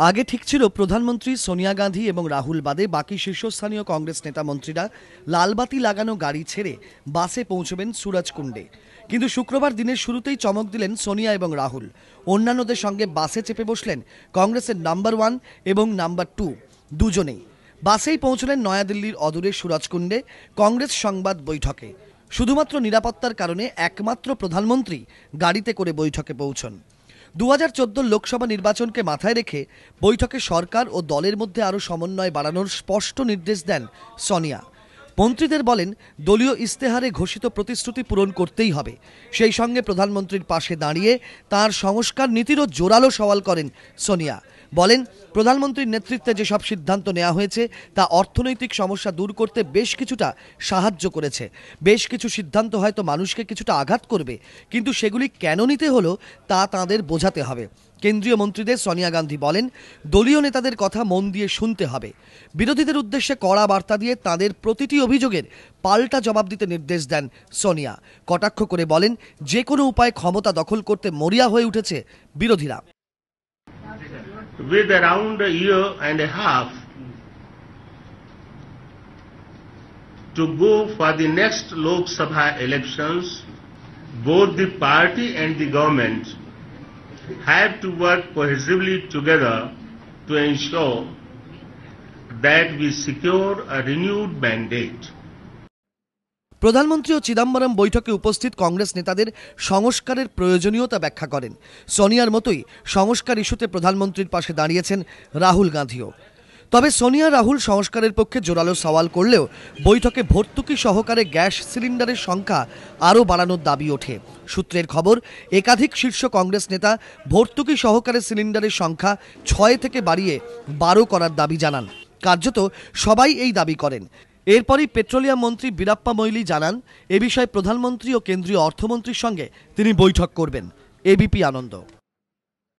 আগে ঠিক ছিল প্রধানমন্ত্রী সোনিয়া গান্ধী এবং রাহুল বাদে বাকি শীর্ষস্থানীয় কংগ্রেস নেতা মন্ত্রীরা লালবাতি লাগানো গাড়ি ছেড়ে বাসে পৌঁছবেন সুরজকুণ্ডে। কিন্তু শুক্রবার দিনের শুরুতেই চমক দিলেন সোনিয়া এবং রাহুল। অন্যান্যদের সঙ্গে বাসে চেপে বসলেন কংগ্রেসের নাম্বার 1 এবং নাম্বার 2 দুজনেই। বাসেই পৌঁছলেন নয়াদিল্লির অদূরে সুরজকুণ্ডে কংগ্রেস সংবাদ বৈঠকে। শুধুমাত্র নিরাপত্তার কারণে একমাত্র প্রধানমন্ত্রী গাড়িতে করে বৈঠকে পৌঁছন। 2014 লোকসভা নির্বাচনকে মাথায় রেখে বৈঠকে সরকার ও দলের মধ্যে আরও সমন্বয় বাড়ানোর স্পষ্ট নির্দেশ দেন সোনিয়া। মন্ত্রীদের বলেন, দলীয় ইস্তেহারে ঘোষিত প্রতিশ্রুতি পূরণ করতেই হবে। সেই সঙ্গে প্রধানমন্ত্রীর পাশে দাঁড়িয়ে তার সংস্কার নীতিরও জোরালো সওয়াল করেন সোনিয়া। বলেন, প্রধানমন্ত্রীর নেতৃত্বে যেসব সিদ্ধান্ত নেওয়া হয়েছে তা অর্থনৈতিক সমস্যা দূর করতে বেশ কিছুটা সাহায্য করেছে। বেশ কিছু সিদ্ধান্ত হয়তো মানুষকে কিছুটা আঘাত করবে, কিন্তু সেগুলি কেন নিতে হলো তা তাঁদের বোঝাতে হবে। কেন্দ্রীয় মন্ত্রীদের সোনিয়া গান্ধী বলেন, দলীয় নেতাদের কথা মন দিয়ে শুনতে হবে। বিরোধীদের উদ্দেশ্যে কড়া বার্তা দিয়ে তাদের প্রতিটি অভিযোগের পাল্টা জবাব দিতে নির্দেশ দেন সোনিয়া। কটাক্ষ করে বলেন, যে কোনো উপায়ে ক্ষমতা দখল করতে মরিয়া হয়ে উঠেছে বিরোধীরা। With around a year and a half to go for the next Lok Sabha elections, both the party and the government have to work cohesively together to ensure that we secure a renewed mandate. প্রধানমন্ত্রী ও চিদম্বরম বৈঠকে উপস্থিত কংগ্রেস নেতাদের সংস্কারের প্রয়োজনীয়তা ব্যাখ্যা করেন। সোনিয়ার মতোই সংস্কার ইস্যুতে প্রধানমন্ত্রীর পাশে দাঁড়িয়েছেন রাহুল গান্ধীও। তবে সোনিয়া রাহুল সংস্কারের পক্ষে জোরালো সওয়াল করলেও বৈঠকে ভর্তুকি সহকারে গ্যাস সিলিন্ডারের সংখ্যা আরও বাড়ানোর দাবি ওঠে। সূত্রের খবর, একাধিক শীর্ষ কংগ্রেস নেতা ভর্তুকি সহকারে সিলিন্ডারের সংখ্যা 6 থেকে বাড়িয়ে 12 করার দাবি জানান। কার্যত সবাই এই দাবি করেন। এরপরই পেট্রোলিয়াম মন্ত্রী বীরাপ্পা মৈলী জানান, এ বিষয়ে প্রধানমন্ত্রী ও কেন্দ্রীয় অর্থমন্ত্রীর সঙ্গে তিনি বৈঠক করবেন। এবিপি আনন্দ।